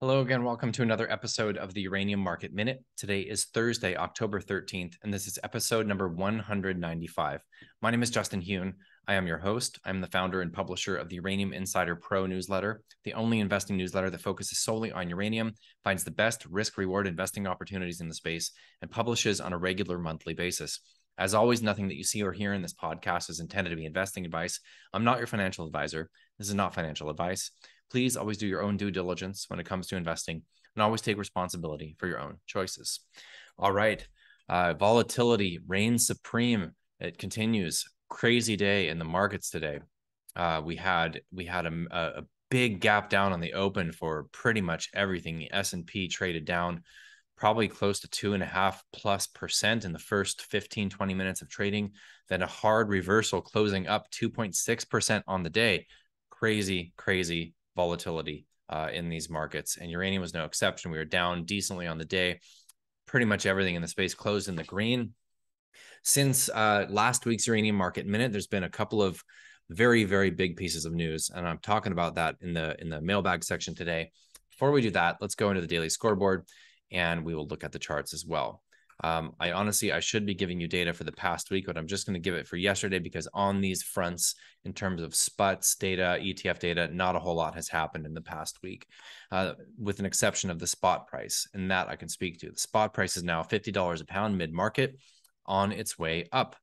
Hello again. Welcome to another episode of the Uranium Market Minute. Today is Thursday, October 13th, and this is episode number 195. My name is Justin Hune. I am your host. I'm the founder and publisher of the Uranium Insider Pro newsletter, the only investing newsletter that focuses solely on uranium, finds the best risk-reward investing opportunities in the space, and publishes on a regular monthly basis. As always, nothing that you see or hear in this podcast is intended to be investing advice. I'm not your financial advisor. This is not financial advice. Please always do your own due diligence when it comes to investing and always take responsibility for your own choices. All right. Volatility reigns supreme. It continues. Crazy day in the markets today. We had a big gap down on the open for pretty much everything. The S&P traded down probably close to 2.5+% in the first 15, 20 minutes of trading. Then a hard reversal closing up 2.6% on the day. Crazy volatility in these markets, and uranium was no exception. We were down decently on the day. Pretty much everything in the space closed in the green. Since last week's Uranium Market Minute, there's been a couple of very big pieces of news, and I'm talking about that in the mailbag section today. Before we do that, let's go into the daily scoreboard, and we will look at the charts as well. I should be giving you data for the past week, but I'm just going to give it for yesterday because on these fronts, in terms of SPUTS data, ETF data, not a whole lot has happened in the past week, with an exception of the spot price. And that I can speak to. The spot price is now $50 a pound mid-market on its way up.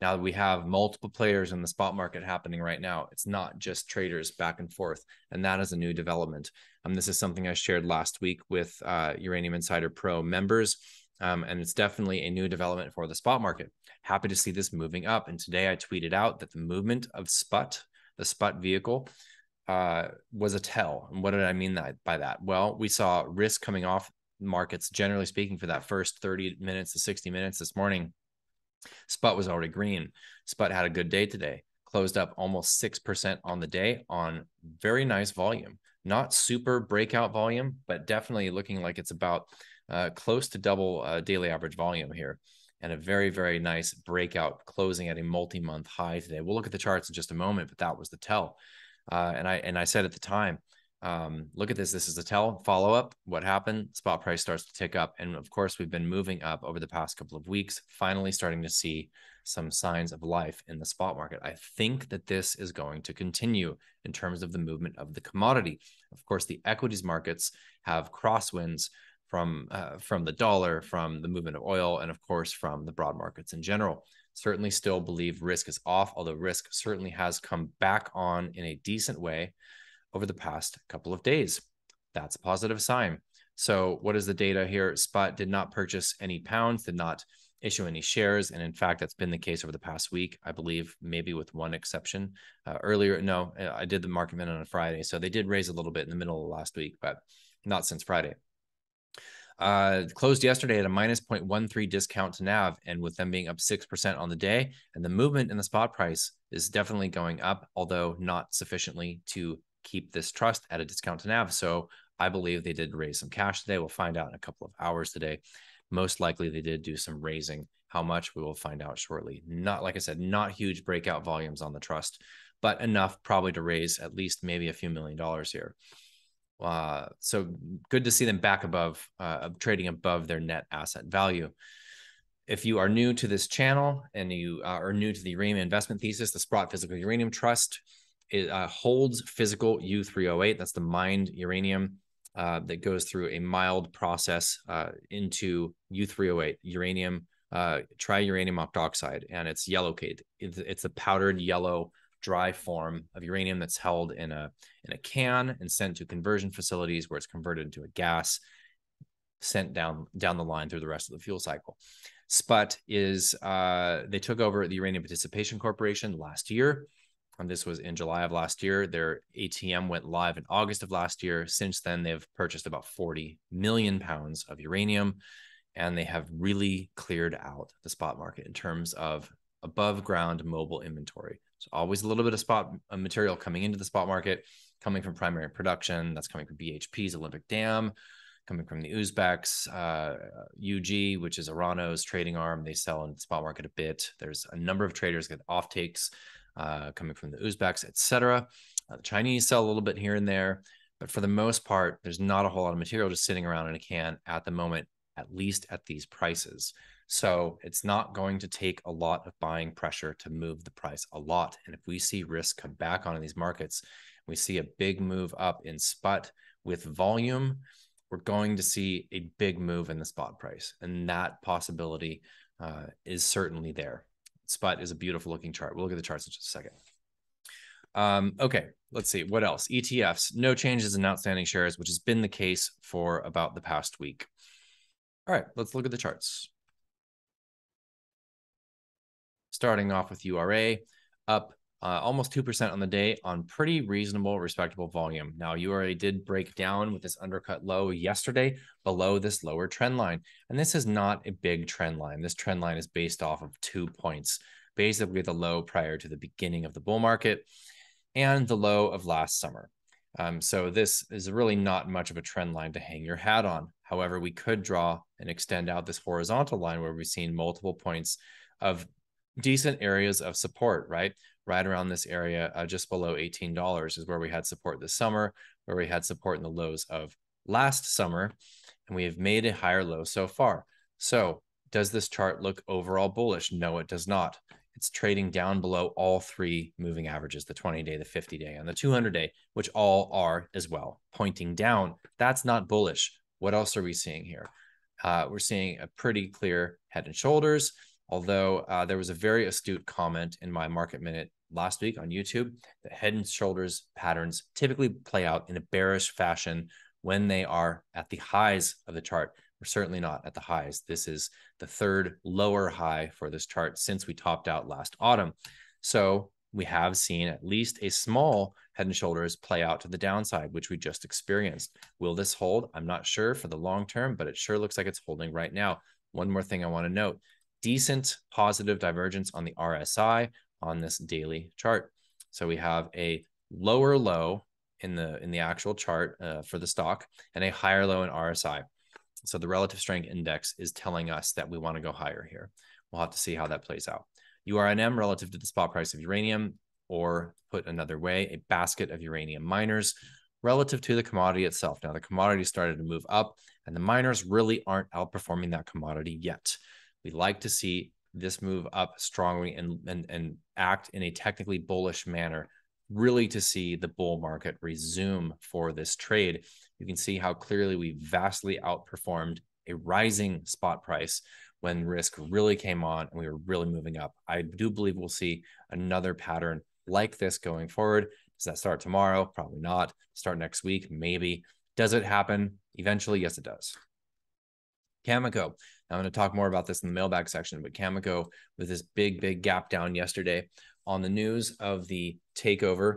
Now that we have multiple players in the spot market happening right now, it's not just traders back and forth. And that is a new development. This is something I shared last week with Uranium Insider Pro members. And it's definitely a new development for the spot market. Happy to see this moving up. And today I tweeted out that the movement of SPUT, the SPUT vehicle, was a tell. And what did I mean by that? Well, we saw risk coming off markets, generally speaking, for that first 30 minutes to 60 minutes this morning. SPUT was already green. SPUT had a good day today, closed up almost 6% on the day on very nice volume. Not super breakout volume, but definitely looking like it's about close to double daily average volume here, and a very nice breakout closing at a multi-month high today. We'll look at the charts in just a moment, but that was the tell. And I said at the time, look at this. This is the tell. Follow up. What happened? Spot price starts to tick up, and of course, we've been moving up over the past couple of weeks. Finally, starting to see some signs of life in the spot market. I think that this is going to continue in terms of the movement of the commodity. Of course, the equities markets have crosswinds from the dollar, from the movement of oil, and of course from the broad markets in general. Certainly still believe risk is off, although risk certainly has come back on in a decent way over the past couple of days. That's a positive sign. So what is the data here? SPUT did not purchase any pounds, did not issue any shares. And in fact, that's been the case over the past week, I believe, maybe with one exception. I did the market minute on a Friday. So they did raise a little bit in the middle of last week, but not since Friday. Closed yesterday at a minus 0.13 discount to NAV, and with them being up 6% on the day, and the movement in the spot price is definitely going up, although not sufficiently to keep this trust at a discount to NAV. So I believe they did raise some cash today. We'll find out in a couple of hours today. Most likely they did do some raising. How much, we will find out shortly. Not, like I said, not huge breakout volumes on the trust, but enough probably to raise at least maybe a few $1 million here. So good to see them back above, trading above their net asset value. If you are new to this channel and you are new to the uranium investment thesis, the Sprott Physical Uranium Trust holds physical U3O8. That's the mined uranium that goes through a mild process into U3O8, uranium, triuranium octoxide, and it's yellowcake. It's a powdered yellow dry form of uranium that's held in a can and sent to conversion facilities where it's converted into a gas, sent down the line through the rest of the fuel cycle. SPUT is they took over the Uranium Participation Corporation last year, and this was in July of last year. Their ATM went live in August of last year. Since then, they've purchased about 40 million pounds of uranium, and they have really cleared out the spot market in terms of above ground mobile inventory. So always a little bit of spot material coming into the spot market, coming from primary production. That's coming from BHP's Olympic Dam, coming from the Uzbeks, UG, which is Orano's trading arm. They sell in the spot market a bit. There's a number of traders get offtakes coming from the Uzbeks, etc. The Chinese sell a little bit here and there, But for the most part, there's not a whole lot of material just sitting around in a can at the moment, at least at these prices. So it's not going to take a lot of buying pressure to move the price a lot. And if we see risk come back on in these markets, we see a big move up in spot with volume, we're going to see a big move in the spot price. And that possibility is certainly there. Spot is a beautiful looking chart. We'll look at the charts in just a second. Okay, let's see. What else? ETFs, no changes in outstanding shares, which has been the case for about the past week. All right, let's look at the charts. Starting off with URA, up almost 2% on the day on pretty reasonable, respectable volume. Now, URA did break down with this undercut low yesterday below this lower trend line. And this is not a big trend line. This trend line is based off of 2 points, basically the low prior to the beginning of the bull market and the low of last summer. So this is really not much of a trend line to hang your hat on. However, we could draw and extend out this horizontal line where we've seen multiple points of decent areas of support, right around this area, just below $18 is where we had support this summer, where we had support in the lows of last summer, and we have made a higher low so far. So does this chart look overall bullish? No, it does not. It's trading down below all 3 moving averages, the 20-day, the 50-day, and the 200-day, which all are as well pointing down. That's not bullish. What else are we seeing here? We're seeing a pretty clear head and shoulders. Although there was a very astute comment in my market minute last week on YouTube that head and shoulders patterns typically play out in a bearish fashion when they are at the highs of the chart. We're certainly not at the highs. This is the 3rd lower high for this chart since we topped out last autumn. So we have seen at least a small head and shoulders play out to the downside, which we just experienced. Will this hold? I'm not sure for the long term, but it sure looks like it's holding right now. One more thing I want to note. Decent positive divergence on the RSI on this daily chart. So we have a lower low in the actual chart for the stock and a higher low in RSI. So the relative strength index is telling us that we want to go higher here. We'll have to see how that plays out. URNM relative to the spot price of uranium, or put another way, a basket of uranium miners relative to the commodity itself. Now the commodity started to move up and the miners really aren't outperforming that commodity yet. We like to see this move up strongly and act in a technically bullish manner, really to see the bull market resume for this trade. You can see how clearly we vastly outperformed a rising spot price when risk really came on and we were really moving up. I do believe we'll see another pattern like this going forward. Does that start tomorrow? Probably not. Start next week? Maybe. Does it happen eventually? Yes, it does. Cameco. I'm going to talk more about this in the mailbag section, but Cameco with this big gap down yesterday on the news of the takeover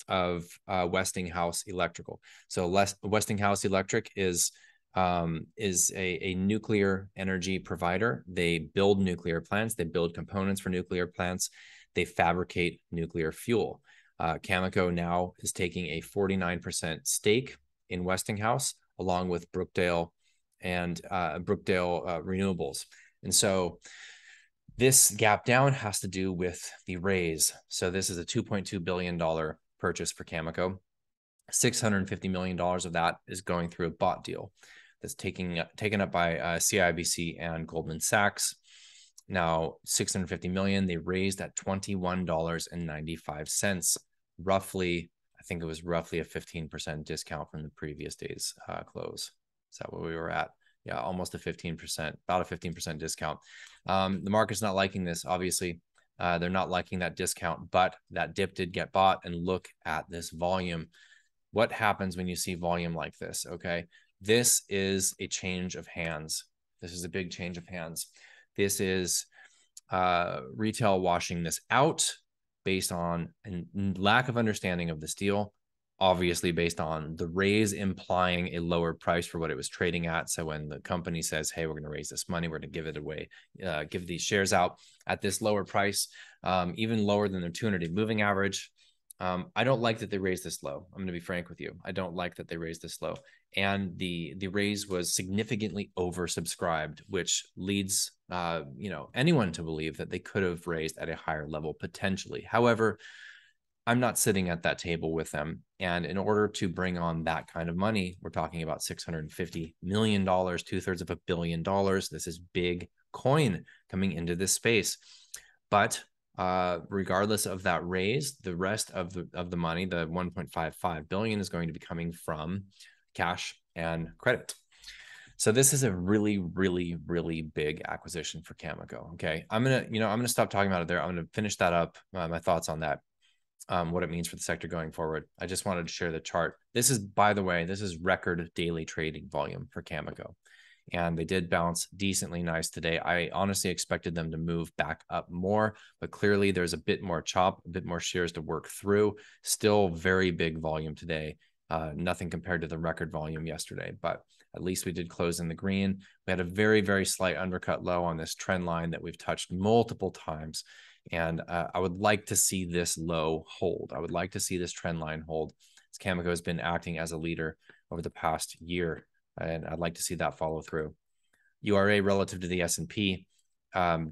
of Westinghouse Electrical. So Westinghouse Electric is a nuclear energy provider. They build nuclear plants. They build components for nuclear plants. They fabricate nuclear fuel. Cameco now is taking a 49% stake in Westinghouse, along with Brookdale Renewables. And so this gap down has to do with the raise. So this is a $2.2 billion purchase for Cameco. $650 million of that is going through a bought deal that's taken up by CIBC and Goldman Sachs. Now, $650 million, they raised at $21.95, roughly, I think it was roughly a 15% discount from the previous day's close. Is that what we were at? Yeah, almost a 15%, about a 15% discount. The market's not liking this, obviously. They're not liking that discount, but that dip did get bought. And look at this volume. What happens when you see volume like this? Okay, this is a change of hands. This is a big change of hands. This is retail washing this out based on a lack of understanding of this deal, obviously based on the raise implying a lower price for what it was trading at. So when the company says, hey, we're going to raise this money, we're going to give it away, give these shares out at this lower price, even lower than their 200-day moving average. I don't like that they raised this low. I'm going to be frank with you. I don't like that they raised this low. And the raise was significantly oversubscribed, which leads anyone to believe that they could have raised at a higher level potentially. However, I'm not sitting at that table with them. And in order to bring on that kind of money, we're talking about $650 million, 2/3 of $1 billion. This is big coin coming into this space. But regardless of that raise, the rest of the money, the 1.55 billion, is going to be coming from cash and credit. So this is a really, really, really big acquisition for Cameco. Okay, I'm gonna stop talking about it there. I'm gonna finish that up. My thoughts on that, what it means for the sector going forward. I just wanted to share the chart. This is, by the way, this is record daily trading volume for Cameco, and they did bounce decently nice today. I honestly expected them to move back up more, but clearly there's a bit more chop, a bit more shares to work through. Still very big volume today. Nothing compared to the record volume yesterday, but at least we did close in the green. We had a very, very slight undercut low on this trend line that we've touched multiple times. And I would like to see this low hold. I would like to see this trend line hold, as Cameco has been acting as a leader over the past year. And I'd like to see that follow through. URA relative to the S&P,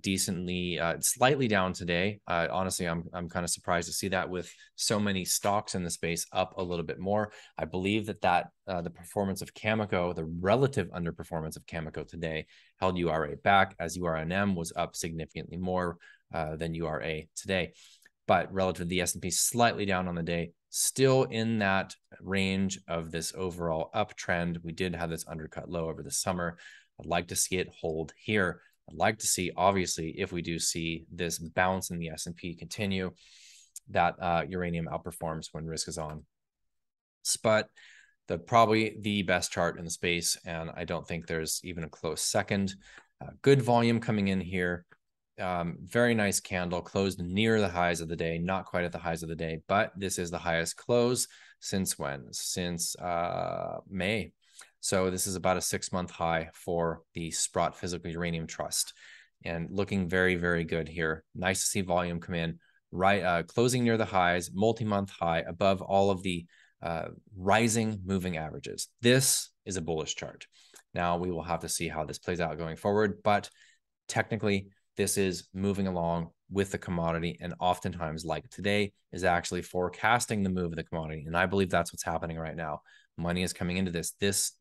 decently, slightly down today. Honestly, I'm kind of surprised to see that with so many stocks in the space up a little bit more. I believe that the performance of Cameco, the relative underperformance of Cameco today, held URA back, as URNM was up significantly more than URA today. But relative to the S&P, slightly down on the day, still in that range of this overall uptrend. We did have this undercut low over the summer. I'd like to see it hold here. I'd like to see, obviously, if we do see this bounce in the S&P continue, that uranium outperforms when risk is on. But probably the best chart in the space, and I don't think there's even a close second. Good volume coming in here. Very nice candle, closed near the highs of the day, not quite at the highs of the day, but this is the highest close since when? Since May. So this is about a 6-month high for the Sprott Physical Uranium Trust, and looking very, very good here. Nice to see volume come in, right? Closing near the highs, multi-month high above all of the rising moving averages. This is a bullish chart. Now we will have to see how this plays out going forward, but technically this is moving along with the commodity, and oftentimes, like today, is actually forecasting the move of the commodity. And I believe that's what's happening right now. Money is coming into this.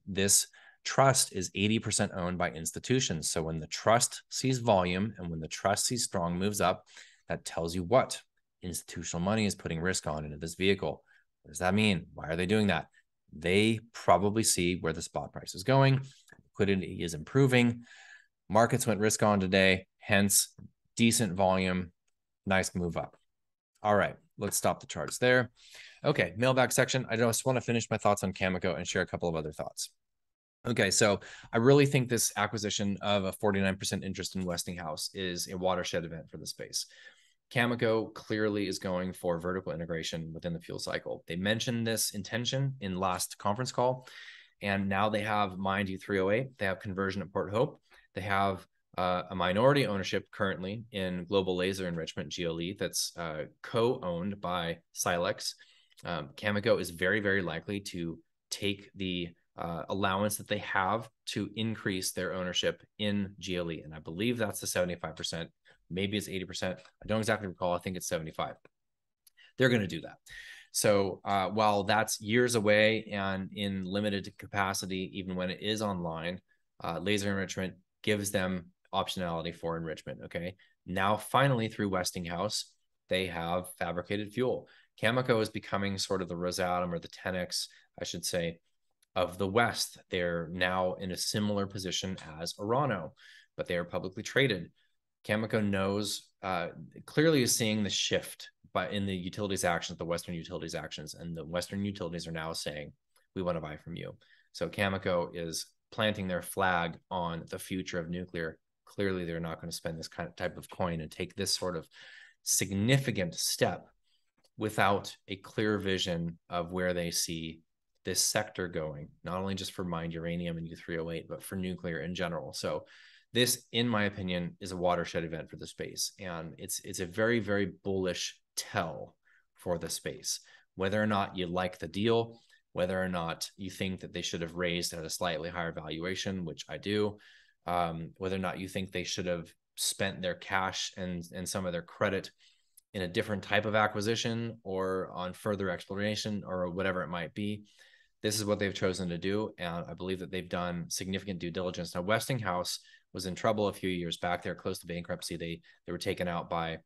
This trust is 80% owned by institutions. So when the trust sees volume and when the trust sees strong moves up, that tells you what? Institutional money is putting risk on into this vehicle. What does that mean? Why are they doing that? They probably see where the spot price is going. Liquidity is improving. Markets went risk on today, hence decent volume, nice move up. All right, let's stop the charts there. Okay, mailbag section. I just want to finish my thoughts on Cameco and share a couple of other thoughts. Okay, so I really think this acquisition of a 49% interest in Westinghouse is a watershed event for the space. Cameco clearly is going for vertical integration within the fuel cycle. They mentioned this intention in last conference call, and now they have Mine U3O8. They have conversion at Port Hope. They have a minority ownership currently in Global Laser Enrichment, GLE, that's co-owned by Silex. Cameco is very, very likely to take the allowance that they have to increase their ownership in GLE. And I believe that's the 75%. Maybe it's 80%. I don't exactly recall. I think it's 75. They're going to do that. So while that's years away and in limited capacity, even when it is online, laser enrichment gives them optionality for enrichment. Okay. Now, finally, through Westinghouse, they have fabricated fuel. Cameco is becoming sort of the Rosatom or the Tenex, I should say, of the West. They're now in a similar position as Orano, but they are publicly traded. Cameco knows, clearly is seeing the shift in the utilities actions, the Western utilities actions, and the Western utilities are now saying, we want to buy from you. So Cameco is planting their flag on the future of nuclear. Clearly, they're not going to spend this type of coin and take this sort of significant step without a clear vision of where they see this sector going, not only just for mined uranium and U3O8, but for nuclear in general. So this, in my opinion, is a watershed event for the space. And it's a very, very bullish tell for the space. Whether or not you like the deal, whether or not you think that they should have raised at a slightly higher valuation, which I do, whether or not you think they should have spent their cash and some of their credit in a different type of acquisition or on further exploration or whatever it might be. This is what they've chosen to do. And I believe that they've done significant due diligence. Now, Westinghouse was in trouble a few years back. They're close to bankruptcy. They were taken out by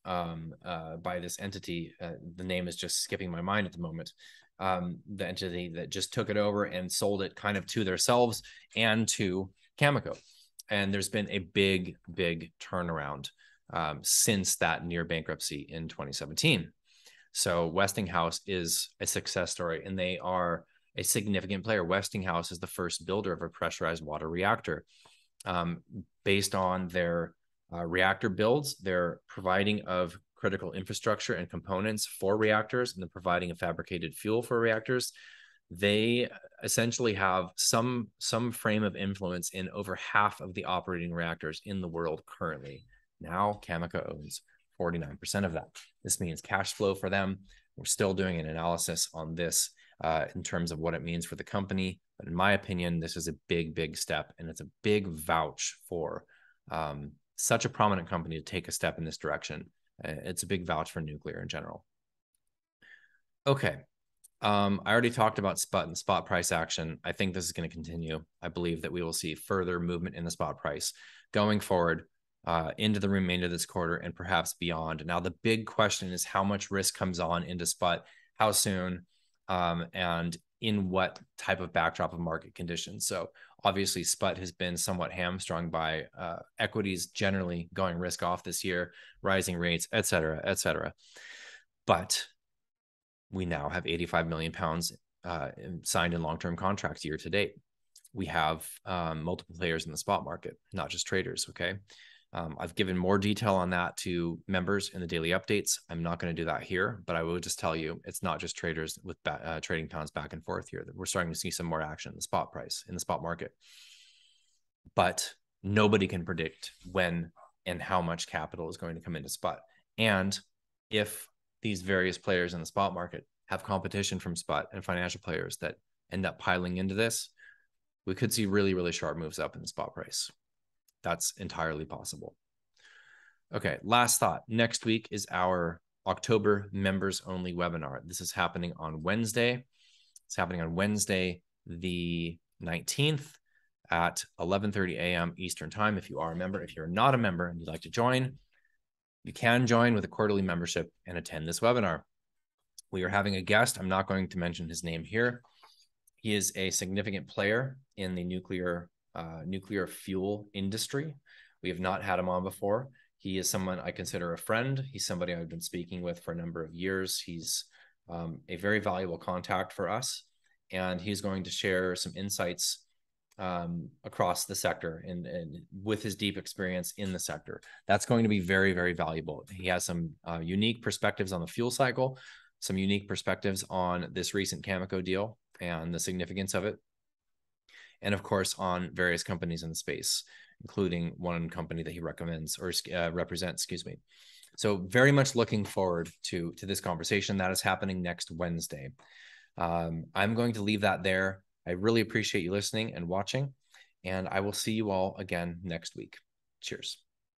this entity. The name is just skipping my mind at the moment. The entity that just took it over and sold it kind of to themselves and to Cameco. And there's been a big, big turnaround since that near bankruptcy in 2017. So Westinghouse is a success story, and they are a significant player. Westinghouse is the first builder of a pressurized water reactor. Based on their reactor builds, they're providing of critical infrastructure and components for reactors, and the providing of fabricated fuel for reactors. They essentially have some frame of influence in over half of the operating reactors in the world currently. Now Cameco owns 49% of that. This means cash flow for them. We're still doing an analysis on this in terms of what it means for the company. But in my opinion, this is a big, big step, and it's a big vouch for such a prominent company to take a step in this direction. It's a big vouch for nuclear in general. Okay. I already talked about spot and spot price action. I think this is going to continue. I believe that we will see further movement in the spot price going forward into the remainder of this quarter and perhaps beyond. Now, the big question is how much risk comes on into spot, how soon, and in what type of backdrop of market conditions. So obviously spot has been somewhat hamstrung by equities generally going risk off this year, rising rates, et cetera, et cetera. But we now have 85 million pounds signed in long-term contracts year to date. We have multiple players in the spot market, not just traders, okay? I've given more detail on that to members in the daily updates. I'm not going to do that here, but I will just tell you it's not just traders with trading pounds back and forth here. We're starting to see some more action in the spot price, in the spot market. But nobody can predict when and how much capital is going to come into spot. And if these various players in the spot market have competition from spot and financial players that end up piling into this, we could see really, really sharp moves up in the spot price. That's entirely possible. Okay, last thought. Next week is our October members only webinar. This is happening on Wednesday. It's happening on Wednesday, the 19th at 11:30 a.m. Eastern time. If you are a member, if you're not a member and you'd like to join, you can join with a quarterly membership and attend this webinar. We are having a guest. I'm not going to mention his name here. He is a significant player in the nuclear fuel industry. We have not had him on before. He is someone I consider a friend. He's somebody I've been speaking with for a number of years. He's a very valuable contact for us, and he's going to share some insights across the sector and with his deep experience in the sector. That's going to be very, very valuable. He has some unique perspectives on the fuel cycle, some unique perspectives on this recent Cameco deal and the significance of it, and of course on various companies in the space, including one company that he recommends or represents, excuse me. So very much looking forward to this conversation. That is happening next Wednesday. I'm going to leave that there. I really appreciate you listening and watching, and I will see you all again next week. Cheers.